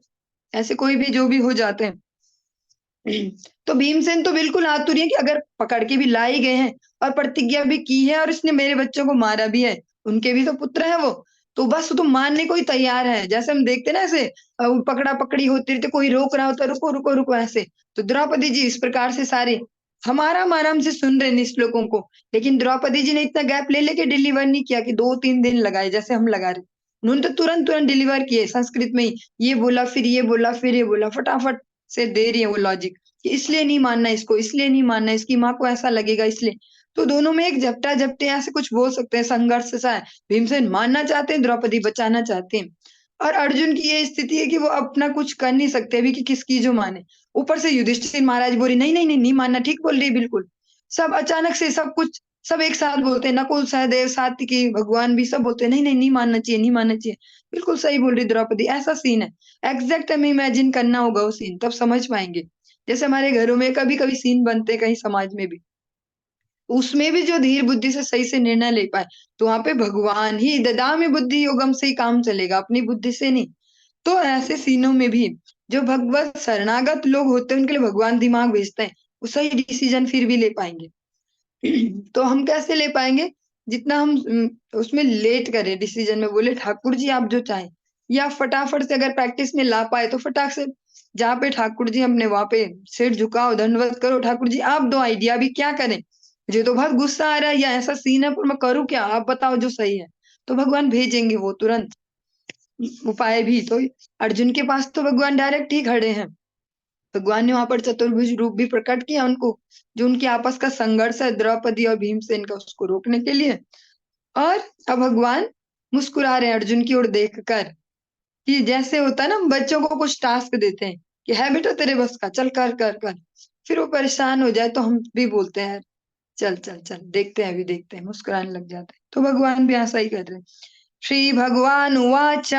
ऐसे कोई भी जो भी हो जाते हैं। तो भीमसेन तो बिल्कुल आतुर है कि अगर पकड़ के भी लाए गए हैं और प्रतिज्ञा भी की है और इसने मेरे बच्चों को मारा भी है, उनके भी तो पुत्र है वो, तो बस तो मानने को ही तैयार है। जैसे हम देखते ना ऐसे पकड़ा पकड़ी होती रहती, कोई रोक रहा होता, रुको रुको रुको ऐसे, तो द्रौपदी जी इस प्रकार से सारे हम आराम से सुन रहे हैं श्लोकों को, लेकिन द्रौपदी जी ने इतना गैप ले लेके डिलीवर नहीं किया कि 2-3 दिन लगाए जैसे हम लगा रहे। उन्होंने तो तुरंत तुरंत डिलीवर किए संस्कृत में ही, ये बोला फिर ये बोला फिर ये बोला, फटाफट से दे रही है वो लॉजिक कि इसलिए नहीं मानना इसको, इसलिए नहीं मानना, इसकी माँ को ऐसा लगेगा इसलिए। तो दोनों में एक झपटा झपटे ऐसे कुछ बोल सकते हैं, संघर्ष सा है। भीमसेन मानना चाहते हैं, द्रौपदी बचाना चाहते हैं। और अर्जुन की ये स्थिति है कि वो अपना कुछ कर नहीं सकते अभी कि किसकी जो माने। ऊपर से युधिष्ठिर महाराज बोले नहीं नहीं नहीं नहीं मानना, ठीक बोल रही है बिल्कुल। सब अचानक से सब कुछ सब एक साथ बोलते हैं, नकुल सहदेव सात्विकी भगवान भी सब बोलते हैं नहीं नहीं नहीं मानना चाहिए, नहीं मानना चाहिए। बिल्कुल सही बोल रही द्रौपदी, ऐसा सीन है। एग्जैक्ट हमें इमेजिन करना होगा वो सीन, तब समझ पाएंगे। जैसे हमारे घरों में कभी कभी सीन बनते हैं, कहीं समाज में भी, उसमें भी जो धीर बुद्धि से सही से निर्णय ले पाए, तो वहां पे भगवान ही ददामि बुद्धि योगम से ही काम चलेगा, अपनी बुद्धि से नहीं। तो ऐसे सीनों में भी जो भगवत शरणागत लोग होते हैं उनके लिए भगवान दिमाग भेजते हैं, वो सही डिसीजन फिर भी ले पाएंगे। तो हम कैसे ले पाएंगे? जितना हम उसमें लेट करें डिसीजन में, बोले ठाकुर जी आप जो चाहें, या फटाफट से अगर प्रैक्टिस में ला पाए तो फटाक से जहाँ पे ठाकुर जी अपने वहां पे सिर झुकाओ, दंडवत करो, ठाकुर जी आप दो आइडिया, भी क्या करें, मुझे तो बहुत गुस्सा आ रहा है या ऐसा सीन है पर मैं करूँ क्या, आप बताओ जो सही है। तो भगवान भेजेंगे वो तुरंत उपाय भी। तो अर्जुन के पास तो भगवान डायरेक्ट ही खड़े हैं। भगवान ने वहां पर चतुर्भुज रूप भी प्रकट किया उनको, जो उनके आपस का संघर्ष है द्रौपदी और भीमसेन का, उसको रोकने के लिए। और अब भगवान मुस्कुरा रहे हैं अर्जुन की ओर देखकर, कि जैसे होता है ना, हम बच्चों को कुछ टास्क देते हैं कि है बेटा तेरे बस का, चल कर कर कर, फिर वो परेशान हो जाए तो हम भी बोलते हैं चल चल चल देखते हैं, अभी देखते हैं, मुस्कुराने लग जाते हैं। तो भगवान भी ऐसा ही कर रहे हैं। श्री भगवान उवाच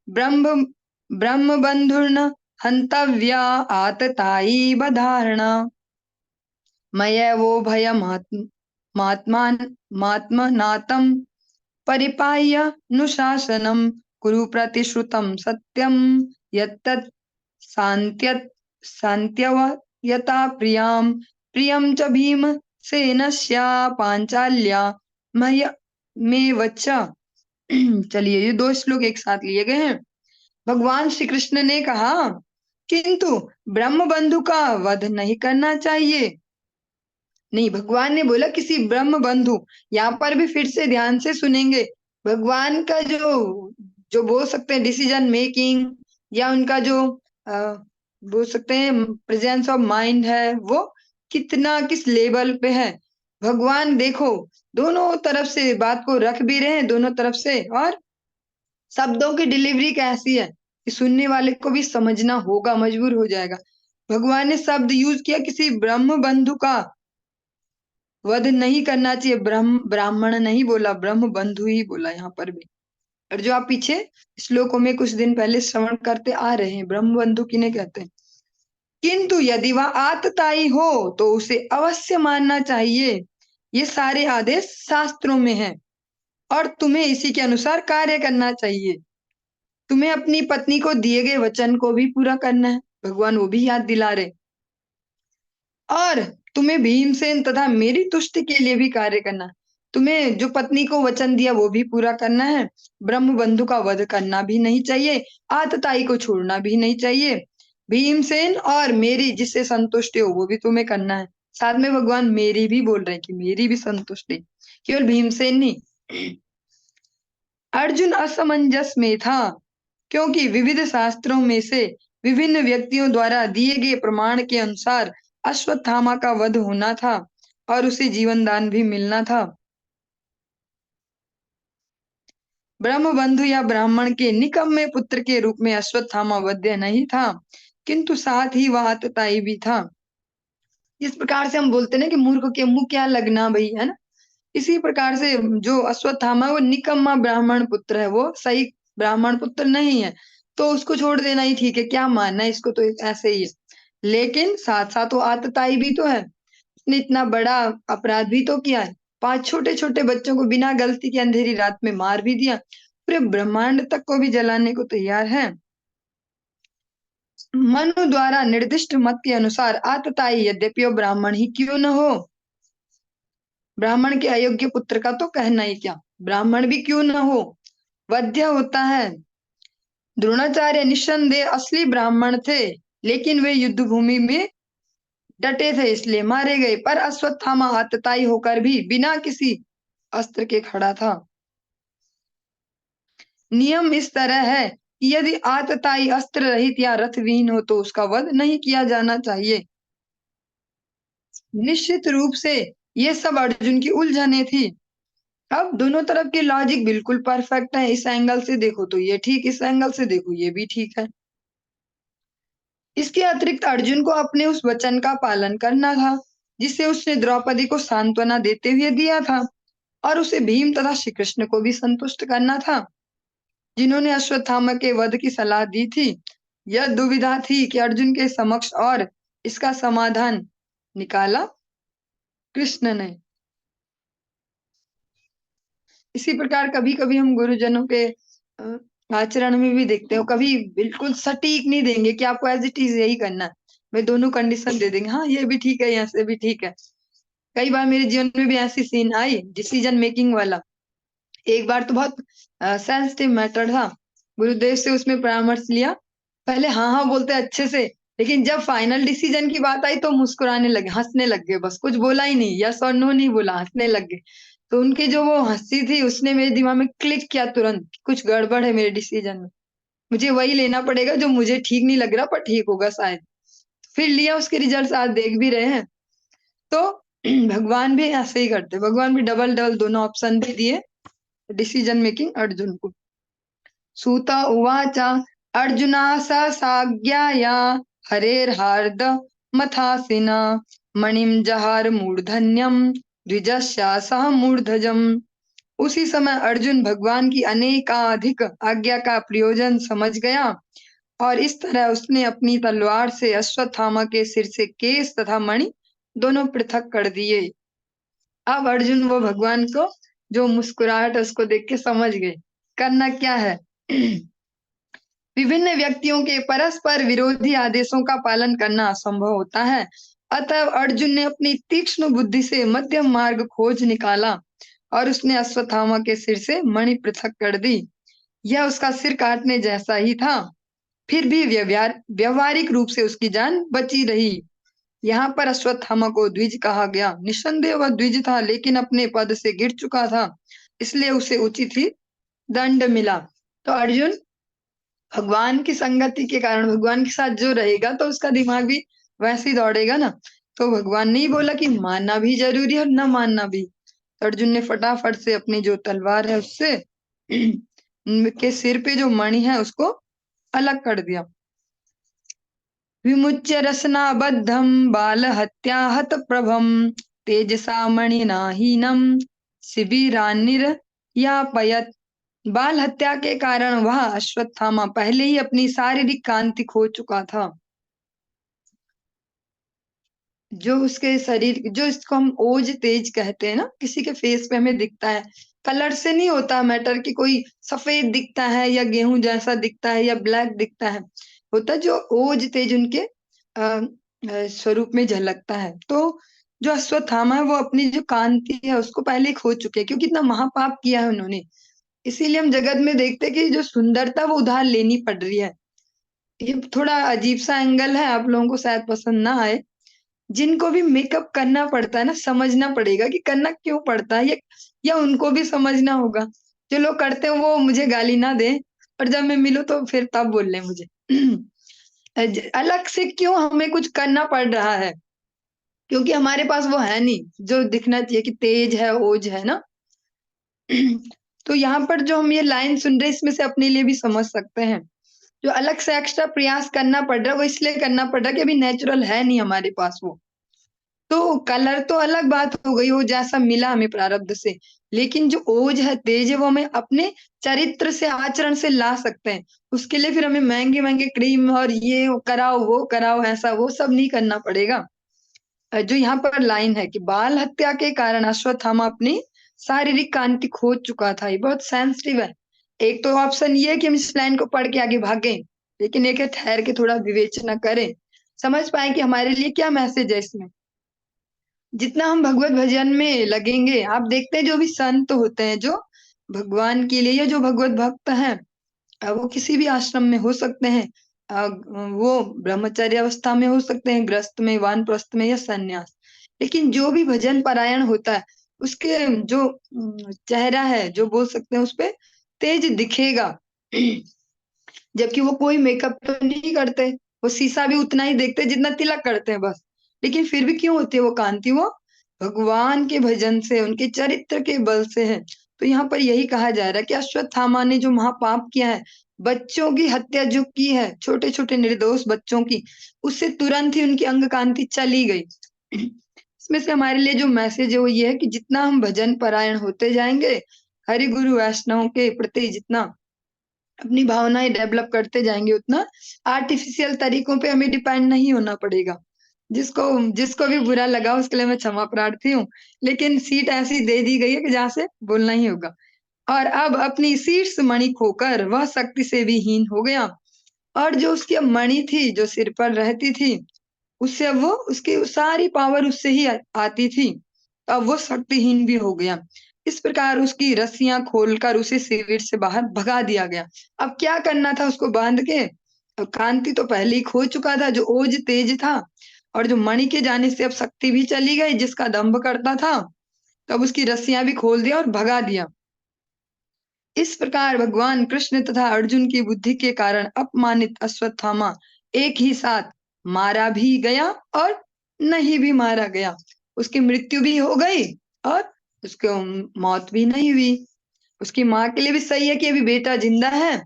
ब्रह्म ब्रह्म बंधुर्न हंतव्या आततायी बधारणा मयैवो भयमात्मनातं परिपाह्य नुशासनं कुरु प्रतिश्रुतं सत्यं यत्तत् शान्त्यत् शान्त्यवयता प्रियं च भीमसेनस्य पांचाल्या मय्यमेव च। चलिए ये दो श्लोक एक साथ लिए गए हैं। भगवान श्री कृष्ण ने कहा किंतु ब्रह्म बंधु का वध नहीं करना चाहिए। नहीं, भगवान ने बोला किसी ब्रह्म बंधु, यहाँ पर भी फिर से ध्यान से सुनेंगे। भगवान का जो जो बोल सकते हैं डिसीजन मेकिंग, या उनका जो बोल सकते हैं प्रेजेंस ऑफ माइंड है, वो कितना किस लेवल पे है। भगवान देखो दोनों तरफ से बात को रख भी रहे हैं, दोनों तरफ से, और शब्दों की डिलीवरी कैसी है कि सुनने वाले को भी समझना होगा, मजबूर हो जाएगा। भगवान ने शब्द यूज किया किसी ब्रह्म बंधु का वध नहीं करना चाहिए। ब्राह्मण नहीं बोला, ब्रह्म बंधु ही बोला यहाँ पर भी। और जो आप पीछे श्लोकों में कुछ दिन पहले श्रवण करते आ रहे हैं, ब्रह्म बंधु किन्हें कहते हैं। किंतु यदि वह आतताई हो तो उसे अवश्य मानना चाहिए। ये सारे आदेश शास्त्रों में हैं और तुम्हें इसी के अनुसार कार्य करना चाहिए। तुम्हें अपनी पत्नी को दिए गए वचन को भी पूरा करना है, भगवान वो भी याद दिला रहे। और तुम्हें भीमसेन तथा मेरी तुष्टि के लिए भी कार्य करना। तुम्हें जो पत्नी को वचन दिया वो भी पूरा करना है, ब्रह्म बंधु का वध करना भी नहीं चाहिए, आतताई को छोड़ना भी नहीं चाहिए। भीमसेन और मेरी जिससे संतुष्टि हो वो भी तुम्हें करना है। साथ में भगवान मेरी भी बोल रहे हैं कि मेरी भी संतुष्टि, केवल भीमसेन नहीं। अर्जुन असमंजस में था, क्योंकि विविध शास्त्रों में से विभिन्न व्यक्तियों द्वारा दिए गए प्रमाण के अनुसार अश्वत्थामा का वध होना था और उसे जीवन दान भी मिलना था। ब्रह्म बंधु या ब्राह्मण के निकम्मे पुत्र के रूप में अश्वत्थामा वध्य नहीं था, किंतु साथ ही वह आतताई भी था। इस प्रकार से हम बोलते ना कि मूर्ख के मुंह क्या लगना भाई, है ना। इसी प्रकार से जो अश्वत्थामा वो निकम्मा ब्राह्मण पुत्र है, वो सही ब्राह्मण पुत्र नहीं है, तो उसको छोड़ देना ही ठीक है, क्या मानना है इसको, तो ऐसे ही है। लेकिन साथ साथ वो आतताई भी तो है, उसने इतना बड़ा अपराध भी तो किया है। 5 छोटे छोटे बच्चों को बिना गलती के अंधेरी रात में मार भी दिया, पूरे ब्रह्मांड तक को भी जलाने को तैयार है। मनु द्वारा निर्दिष्ट मत के अनुसार आतताई यद्यपि वो ब्राह्मण ही क्यों न हो, ब्राह्मण के अयोग्य पुत्र का तो कहना ही क्या, ब्राह्मण भी क्यों न हो, वध्य होता है। द्रोणाचार्य निस्संदेह असली ब्राह्मण थे, लेकिन वे युद्ध भूमि में डटे थे इसलिए मारे गए। पर अश्वत्थामा आतताई होकर भी बिना किसी अस्त्र के खड़ा था। नियम इस तरह है कि यदि आतताई अस्त्र रहित या रथविहीन हो तो उसका वध नहीं किया जाना चाहिए। निश्चित रूप से ये सब अर्जुन की उलझने थी। अब दोनों तरफ की लॉजिक बिल्कुल परफेक्ट है, इस एंगल से देखो तो ये ठीक, इस एंगल से देखो ये भी ठीक है। इसके अतिरिक्त अर्जुन को अपने उस वचन का पालन करना था जिसे उसने द्रौपदी को सांत्वना देते हुए दिया था, और उसे भीम तथा श्री कृष्ण को भी संतुष्ट करना था जिन्होंने अश्वत्थामा के वध की सलाह दी थी। यह दुविधा थी कि अर्जुन के समक्ष, और इसका समाधान निकाला कृष्ण ने। इसी प्रकार कभी कभी हम गुरुजनों के आचरण में भी देखते हो, कभी बिल्कुल सटीक नहीं देंगे कि आपको एज इट इज यही करना है, वे दोनों कंडीशन दे देंगे, हाँ ये भी ठीक है, यहाँ से भी ठीक है। कई बार मेरे जीवन में भी ऐसी सीन आई डिसीजन मेकिंग वाला। एक बार तो बहुत सेंसिटिव मैटर था, गुरुदेव से उसमें परामर्श लिया, पहले हाँ हाँ बोलते अच्छे से, लेकिन जब फाइनल डिसीजन की बात आई तो मुस्कुराने लगे, हंसने लग गए, बस कुछ बोला ही नहीं, यस और नो नहीं बोला, हंसने लग गए। तो उनकी जो वो हंसी थी उसने मेरे दिमाग में क्लिक किया तुरंत, कुछ गड़बड़ है मेरे डिसीजन में, मुझे वही लेना पड़ेगा जो मुझे ठीक नहीं लग रहा पर ठीक होगा शायद। फिर लिया, उसके रिजल्ट आज देख भी रहे हैं। तो भगवान भी ऐसे ही करते, भगवान भी डबल डबल दोनों ऑप्शन भी दिए डिसीजन मेकिंग अर्जुन को। सूत उवाच अर्जुना साज्ञाया हरेर्हार्द मथासिना मणिम जहार मूर्धन्यम द्विजस्यासह मूर्धजम। उसी समय अर्जुन भगवान की अनेकाधिक आज्ञा का प्रयोजन समझ गया, और इस तरह उसने अपनी तलवार से अश्वत्थामा के सिर से केस तथा मणि दोनों पृथक कर दिए। अब अर्जुन वो भगवान को जो मुस्कुराहट है उसको देख के समझ गए करना क्या है। विभिन्न व्यक्तियों के परस्पर विरोधी आदेशों का पालन करना असंभव होता है, अतः अर्जुन ने अपनी तीक्ष्ण बुद्धि से मध्यम मार्ग खोज निकाला, और उसने अश्वत्थामा के सिर से मणि पृथक कर दी। यह उसका सिर काटने जैसा ही था, फिर भी व्यवहारिक रूप से उसकी जान बची रही। यहाँ पर अश्वत्थामा को द्विज कहा गया, निस्संदेह वह द्विज था, लेकिन अपने पद से गिर चुका था, इसलिए उसे उचित ही दंड मिला। तो अर्जुन भगवान की संगति के कारण, भगवान के साथ जो रहेगा तो उसका दिमाग भी वैसे ही दौड़ेगा ना। तो भगवान ने ही बोला कि मानना भी जरूरी है और न मानना भी। तो अर्जुन ने फटाफट से अपनी जो तलवार है उससे के सिर पे जो मणि है उसको अलग कर दिया। विमुच्य रसनाबद्धं बालहत्याहत प्रभं तेजसा मणिना हीनं शिबिरान्निर्यापयत्। बाल हत्या के कारण वह अश्वत्थामा पहले ही अपनी शारीरिक कांति खो चुका था। जो उसके शरीर, जो इसको हम ओज तेज कहते हैं ना, किसी के फेस पे हमें दिखता है, कलर से नहीं होता मैटर कि कोई सफेद दिखता है या गेहूं जैसा दिखता है या ब्लैक दिखता है, होता जो ओज तेज उनके स्वरूप में झलकता है। तो जो अश्वत्थामा है वो अपनी जो कांति है उसको पहले ही खो चुके हैं, क्योंकि इतना महापाप किया है उन्होंने। इसीलिए हम जगत में देखते हैं कि जो सुंदरता वो उधार लेनी पड़ रही है। ये थोड़ा अजीब सा एंगल है, आप लोगों को शायद पसंद ना आए। जिनको भी मेकअप करना पड़ता है ना, समझना पड़ेगा कि करना क्यों पड़ता है, या उनको भी समझना होगा। जो लोग करते हैं वो मुझे गाली ना दे, और जब मैं मिलूं तो फिर तब बोल ले मुझे। अलग से क्यों हमें कुछ करना पड़ रहा है, क्योंकि हमारे पास वो है नहीं जो दिखना चाहिए कि तेज है, ओज है ना। तो यहाँ पर जो हम ये लाइन सुन रहे हैं इसमें से अपने लिए भी समझ सकते हैं, जो अलग से एक्स्ट्रा प्रयास करना पड़ रहा है वो इसलिए करना पड़ रहा है कि अभी नेचुरल है नहीं हमारे पास वो। तो कलर तो अलग बात हो गई, वो जैसा मिला हमें प्रारब्ध से, लेकिन जो ओज है, तेज है, वो हमें अपने चरित्र से, आचरण से ला सकते हैं। उसके लिए फिर हमें महंगे महंगे क्रीम और ये कराओ वो कराओ, ऐसा वो सब नहीं करना पड़ेगा। जो यहाँ पर लाइन है कि बाल हत्या के कारण अश्वत्थामा अपनी शारीरिक कांति खो चुका था, ये बहुत सेंसिटिव है। एक तो ऑप्शन ये है कि हम इस लाइन को पढ़ के आगे भागें, लेकिन एक है ठहर के थोड़ा विवेचना करें, समझ पाए कि हमारे लिए क्या मैसेज है इसमें। जितना हम भगवत भजन में लगेंगे, आप देखते हैं जो भी संत होते हैं जो भगवान के लिए, या जो भगवत भक्त हैं, वो किसी भी आश्रम में हो सकते हैं, वो ब्रह्मचर्य अवस्था में हो सकते हैं, गृहस्थ में, वानप्रस्थ में, या सन्यास। लेकिन जो भी भजन परायण होता है उसके जो चेहरा है, जो बोल सकते हैं उस पे तेज दिखेगा। जबकि वो कोई मेकअप तो नहीं करते, वो शीशा भी उतना ही देखते जितना तिलक करते हैं बस। लेकिन फिर भी क्यों होती है वो कांति, वो भगवान के भजन से, उनके चरित्र के बल से है। तो यहाँ पर यही कहा जा रहा है कि अश्वत्थामा ने जो महापाप किया है, बच्चों की हत्या जो की है, छोटे छोटे निर्दोष बच्चों की, उससे तुरंत ही उनकी अंग कांति चली गई। इसमें से हमारे लिए जो मैसेज है वो ये है कि जितना हम भजन परायण होते जाएंगे, हरि गुरु वैष्णव के प्रति जितना अपनी भावनाएं डेवलप करते जाएंगे, उतना आर्टिफिशियल तरीकों पे हमें डिपेंड नहीं होना पड़ेगा। जिसको जिसको भी बुरा लगा उसके लिए मैं क्षमा प्रार्थी हूँ, लेकिन सीट ऐसी दे दी गई है कि जहाँ से बोलना ही होगा। और अब अपनी शीर्ष मणि खोकर वह शक्ति से भी हीन हो गया, और जो उसकी अब मणि थी जो सिर पर रहती थी, उससे अब वो उसकी सारी पावर उससे ही आती थी, अब वो शक्तिहीन भी हो गया। इस प्रकार उसकी रस्सियां खोलकर उसे शिविर से बाहर भगा दिया गया। अब क्या करना था उसको बांध के? अब कांति तो पहले ही खो चुका था, जो ओज तेज था, और जो मणि के जाने से अब शक्ति भी चली गई, जिसका दंभ करता था, तब उसकी रस्सियां भी खोल दिया और भगा दिया। इस प्रकार भगवान कृष्ण तथा अर्जुन की बुद्धि के कारण अपमानित अश्वत्थामा एक ही साथ मारा भी गया और नहीं भी मारा गया। उसकी मृत्यु भी हो गई और उसको मौत भी नहीं हुई। उसकी माँ के लिए भी सही है कि अभी बेटा जिंदा है,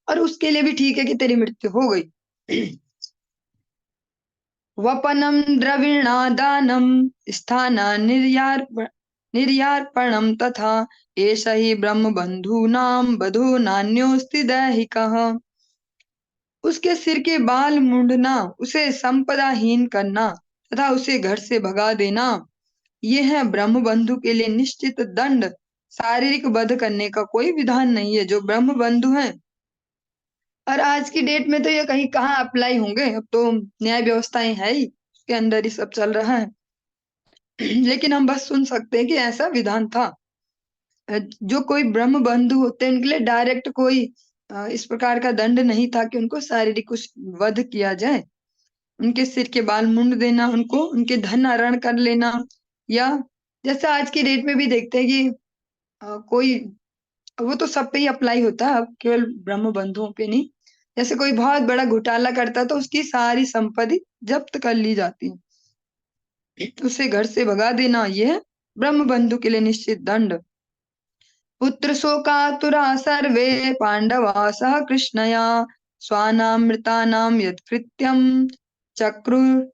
और उसके लिए भी ठीक है कि तेरी मृत्यु हो गई। वपनम द्रविणादानम स्थाना निर्यार्पणम तथा एष हि ब्रह्म बंधूनाम बधो नान्योस्ति दैहिकः। उसके सिर के बाल मुंडना, उसे संपदाहीन करना तथा उसे घर से भगा देना, ये है ब्रह्म बंधु के लिए निश्चित दंड। शारीरिक वध करने का कोई विधान नहीं है। जो ब्रह्म बंधु हैं, और आज की डेट में तो ये कहीं कहाँ अप्लाई होंगे, अब तो न्याय व्यवस्थाएं है ही, उसके अंदर ही सब चल रहा है। लेकिन हम बस सुन सकते हैं कि ऐसा विधान था। जो कोई ब्रह्म बंधु होते हैं उनके लिए डायरेक्ट कोई इस प्रकार का दंड नहीं था कि उनको शारीरिक कुछ वध किया जाए। उनके सिर के बाल मुंड देना, उनको उनके धन हरण कर लेना, या जैसे आज की डेट में भी देखते हैं कि कोई, वो तो सब पे ही अप्लाई होता है, अब केवल ब्रह्म बंधुओं पे नहीं। जैसे कोई बहुत बड़ा घोटाला करता है तो उसकी सारी संपत्ति जब्त कर ली जाती है, उसे घर से भगा देना, यह ब्रह्म बंधु के लिए निश्चित दंड। पुत्र शोकातुरा सर्वे पांडवा सह कृष्णया स्वानामृतानां यत्कृत्यं चक्रुर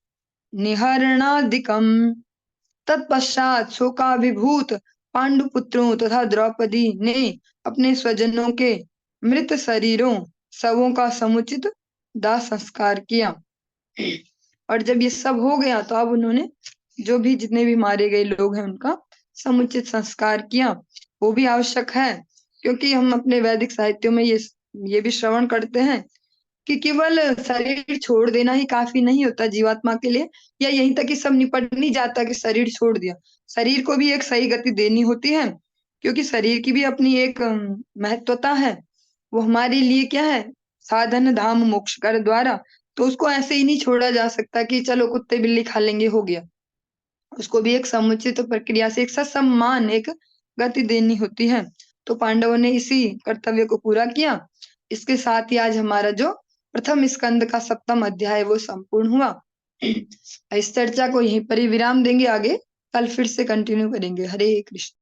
निहरणादिकम्। तत्पश्चात शोकाभिभूत पांडुपुत्रों तथा द्रौपदी ने अपने स्वजनों के मृत शरीरों, शवों का समुचित दाह संस्कार किया। और जब ये सब हो गया तो अब उन्होंने जो भी जितने भी मारे गए लोग हैं उनका समुचित संस्कार किया। वो भी आवश्यक है, क्योंकि हम अपने वैदिक साहित्यों में ये भी श्रवण करते हैं कि केवल शरीर छोड़ देना ही काफी नहीं होता जीवात्मा के लिए, या यहीं तक कि सब निपट नहीं जाता कि शरीर छोड़ दिया। शरीर को भी एक सही गति देनी होती है, क्योंकि शरीर की भी अपनी एक महत्वता है। वो हमारे लिए क्या है, साधन धाम मोक्ष कर द्वारा। तो उसको ऐसे ही नहीं छोड़ा जा सकता कि चलो कुत्ते बिल्ली खा लेंगे हो गया। उसको भी एक समुचित प्रक्रिया से एक ससम्मान एक गति देनी होती है। तो पांडवों ने इसी कर्तव्य को पूरा किया। इसके साथ ही आज हमारा जो प्रथम स्कंद का 7वां अध्याय वो संपूर्ण हुआ। इस चर्चा को यहीं पर ही विराम देंगे, आगे कल फिर से कंटिन्यू करेंगे। हरे कृष्ण।